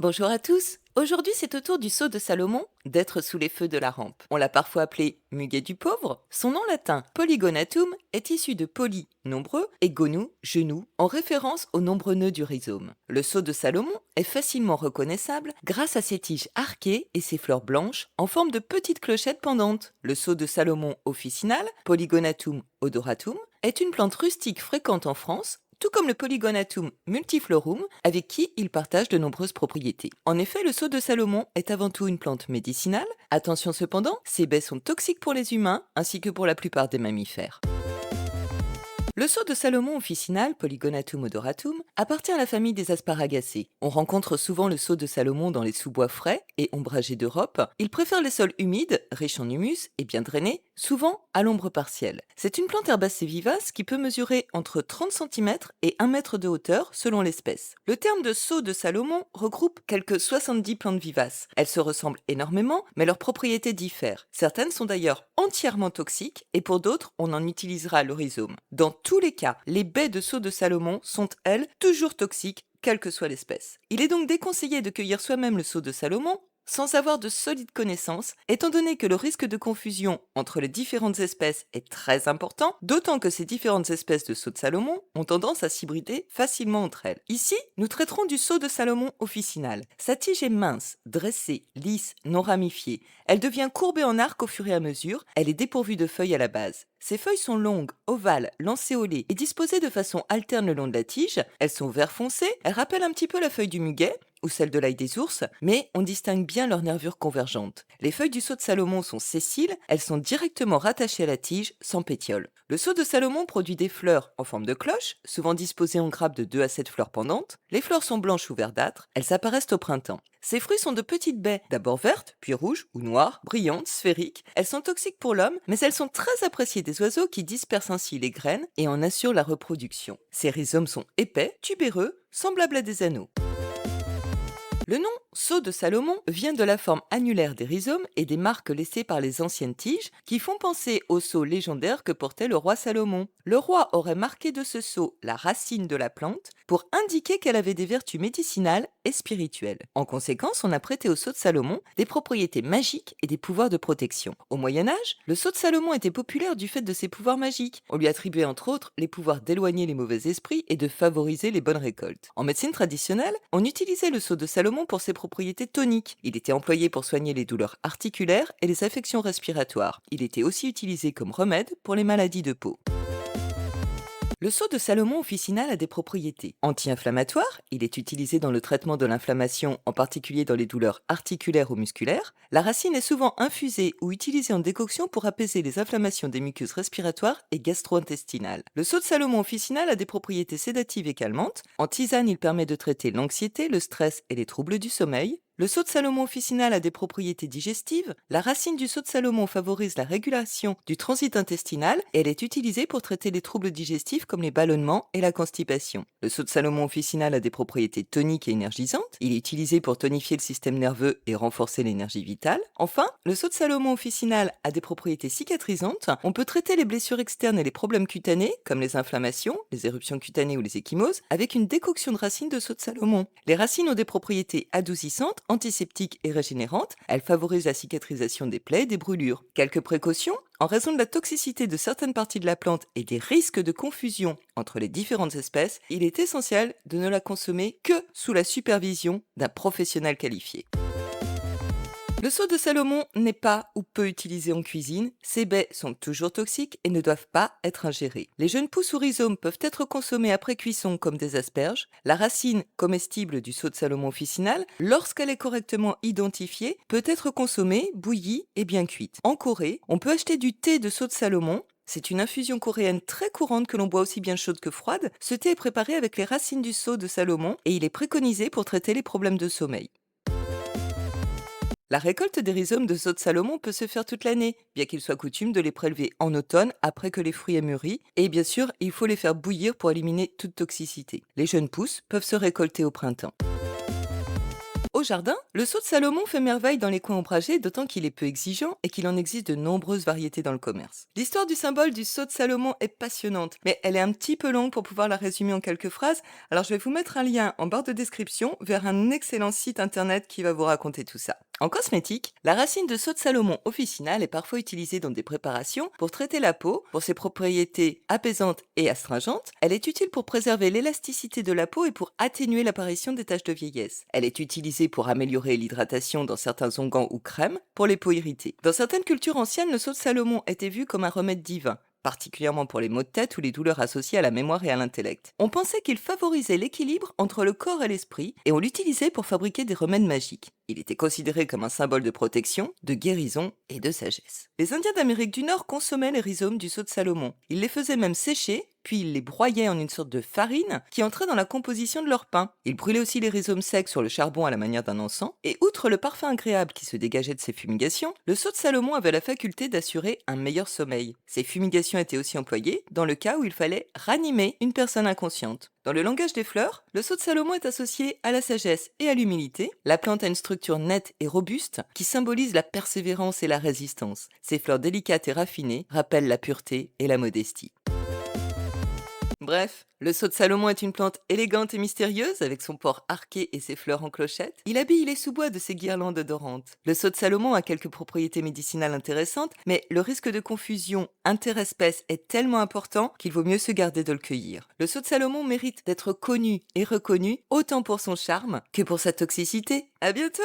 Bonjour à tous. Aujourd'hui, c'est au tour du sceau de Salomon d'être sous les feux de la rampe. On l'a parfois appelé muguet du pauvre. Son nom latin, polygonatum, est issu de poly, nombreux, et gonou, genou, en référence aux nombreux nœuds du rhizome. Le sceau de Salomon est facilement reconnaissable grâce à ses tiges arquées et ses fleurs blanches en forme de petites clochettes pendantes. Le sceau de Salomon officinal, Polygonatum odoratum, est une plante rustique fréquente en France, tout comme le Polygonatum multiflorum, avec qui il partage de nombreuses propriétés. En effet, le sceau de Salomon est avant tout une plante médicinale. Attention cependant, ses baies sont toxiques pour les humains, ainsi que pour la plupart des mammifères. Le sceau de Salomon officinal, Polygonatum odoratum, appartient à la famille des asparagacées. On rencontre souvent le sceau de Salomon dans les sous-bois frais et ombragés d'Europe. Il préfère les sols humides, riches en humus et bien drainés, souvent à l'ombre partielle. C'est une plante herbacée vivace qui peut mesurer entre 30 cm et 1 mètre de hauteur selon l'espèce. Le terme de sceau de Salomon regroupe quelques 70 plantes vivaces. Elles se ressemblent énormément, mais leurs propriétés diffèrent. Certaines sont d'ailleurs entièrement toxiques et pour d'autres, on en utilisera le rhizome. Dans tous les cas, les baies de sceau de Salomon sont, elles, toujours toxiques, quelle que soit l'espèce. Il est donc déconseillé de cueillir soi-même le sceau de Salomon sans avoir de solides connaissances, étant donné que le risque de confusion entre les différentes espèces est très important, d'autant que ces différentes espèces de sceau de Salomon ont tendance à s'hybrider facilement entre elles. Ici, nous traiterons du sceau de Salomon officinal. Sa tige est mince, dressée, lisse, non ramifiée. Elle devient courbée en arc au fur et à mesure. Elle est dépourvue de feuilles à la base. Ces feuilles sont longues, ovales, lancéolées et disposées de façon alterne le long de la tige. Elles sont vert foncé, elles rappellent un petit peu la feuille du muguet ou celle de l'ail des ours, mais on distingue bien leurs nervures convergentes. Les feuilles du sceau de Salomon sont sessiles, elles sont directement rattachées à la tige, sans pétiole. Le sceau de Salomon produit des fleurs en forme de cloche, souvent disposées en grappes de 2 à 7 fleurs pendantes. Les fleurs sont blanches ou verdâtres, elles apparaissent au printemps. Ces fruits sont de petites baies, d'abord vertes, puis rouges ou noires, brillantes, sphériques. Elles sont toxiques pour l'homme, mais elles sont très appréciées des oiseaux qui dispersent ainsi les graines et en assurent la reproduction. Ces rhizomes sont épais, tubéreux, semblables à des anneaux. Le nom sceau de Salomon vient de la forme annulaire des rhizomes et des marques laissées par les anciennes tiges qui font penser au sceau légendaire que portait le roi Salomon. Le roi aurait marqué de ce sceau la racine de la plante pour indiquer qu'elle avait des vertus médicinales et spirituelles. En conséquence, on a prêté au sceau de Salomon des propriétés magiques et des pouvoirs de protection. Au Moyen-Âge, le sceau de Salomon était populaire du fait de ses pouvoirs magiques. On lui attribuait entre autres les pouvoirs d'éloigner les mauvais esprits et de favoriser les bonnes récoltes. En médecine traditionnelle, on utilisait le sceau de Salomon pour ses propriétés toniques. Il était employé pour soigner les douleurs articulaires et les affections respiratoires. Il était aussi utilisé comme remède pour les maladies de peau. Le sceau de Salomon officinal a des propriétés anti-inflammatoires, il est utilisé dans le traitement de l'inflammation, en particulier dans les douleurs articulaires ou musculaires. La racine est souvent infusée ou utilisée en décoction pour apaiser les inflammations des muqueuses respiratoires et gastro-intestinales. Le sceau de Salomon officinal a des propriétés sédatives et calmantes. En tisane, il permet de traiter l'anxiété, le stress et les troubles du sommeil. Le sceau de Salomon officinal a des propriétés digestives. La racine du sceau de Salomon favorise la régulation du transit intestinal et elle est utilisée pour traiter les troubles digestifs comme les ballonnements et la constipation. Le sceau de Salomon officinal a des propriétés toniques et énergisantes. Il est utilisé pour tonifier le système nerveux et renforcer l'énergie vitale. Enfin, le sceau de Salomon officinal a des propriétés cicatrisantes. On peut traiter les blessures externes et les problèmes cutanés, comme les inflammations, les éruptions cutanées ou les ecchymoses, avec une décoction de racines de sceau de Salomon. Les racines ont des propriétés adoucissantes, antiseptiques et régénérantes. Elles favorisent la cicatrisation des plaies et des brûlures. Quelques précautions. En raison de la toxicité de certaines parties de la plante et des risques de confusion entre les différentes espèces, il est essentiel de ne la consommer que sous la supervision d'un professionnel qualifié. Le sceau de Salomon n'est pas ou peu utilisé en cuisine, ses baies sont toujours toxiques et ne doivent pas être ingérées. Les jeunes pousses ou rhizomes peuvent être consommés après cuisson comme des asperges. La racine comestible du sceau de Salomon officinal, lorsqu'elle est correctement identifiée, peut être consommée, bouillie et bien cuite. En Corée, on peut acheter du thé de sceau de Salomon. C'est une infusion coréenne très courante que l'on boit aussi bien chaude que froide. Ce thé est préparé avec les racines du sceau de Salomon et il est préconisé pour traiter les problèmes de sommeil. La récolte des rhizomes de sceau de Salomon peut se faire toute l'année, bien qu'il soit coutume de les prélever en automne après que les fruits aient mûri, et bien sûr, il faut les faire bouillir pour éliminer toute toxicité. Les jeunes pousses peuvent se récolter au printemps. Au jardin, le sceau de Salomon fait merveille dans les coins ombragés, d'autant qu'il est peu exigeant et qu'il en existe de nombreuses variétés dans le commerce. L'histoire du symbole du sceau de Salomon est passionnante, mais elle est un petit peu longue pour pouvoir la résumer en quelques phrases, alors je vais vous mettre un lien en barre de description vers un excellent site internet qui va vous raconter tout ça. En cosmétique, la racine de sceau de Salomon officinale est parfois utilisée dans des préparations pour traiter la peau, pour ses propriétés apaisantes et astringentes. Elle est utile pour préserver l'élasticité de la peau et pour atténuer l'apparition des taches de vieillesse. Elle est utilisée pour améliorer l'hydratation dans certains onguents ou crèmes pour les peaux irritées. Dans certaines cultures anciennes, le sceau de Salomon était vu comme un remède divin, particulièrement pour les maux de tête ou les douleurs associées à la mémoire et à l'intellect. On pensait qu'il favorisait l'équilibre entre le corps et l'esprit et on l'utilisait pour fabriquer des remèdes magiques. Il était considéré comme un symbole de protection, de guérison et de sagesse. Les Indiens d'Amérique du Nord consommaient les rhizomes du sceau de Salomon. Ils les faisaient même sécher, puis ils les broyaient en une sorte de farine qui entrait dans la composition de leur pain. Ils brûlaient aussi les rhizomes secs sur le charbon à la manière d'un encens, et outre le parfum agréable qui se dégageait de ces fumigations, le sceau de Salomon avait la faculté d'assurer un meilleur sommeil. Ces fumigations étaient aussi employées dans le cas où il fallait ranimer une personne inconsciente. Dans le langage des fleurs, le sceau de Salomon est associé à la sagesse et à l'humilité. La plante a une structure nette et robuste qui symbolise la persévérance et la résistance. Ses fleurs délicates et raffinées rappellent la pureté et la modestie. Bref, le sceau de Salomon est une plante élégante et mystérieuse avec son port arqué et ses fleurs en clochette. Il habille les sous-bois de ses guirlandes odorantes. Le sceau de Salomon a quelques propriétés médicinales intéressantes, mais le risque de confusion interespèces est tellement important qu'il vaut mieux se garder de le cueillir. Le sceau de Salomon mérite d'être connu et reconnu autant pour son charme que pour sa toxicité. À bientôt!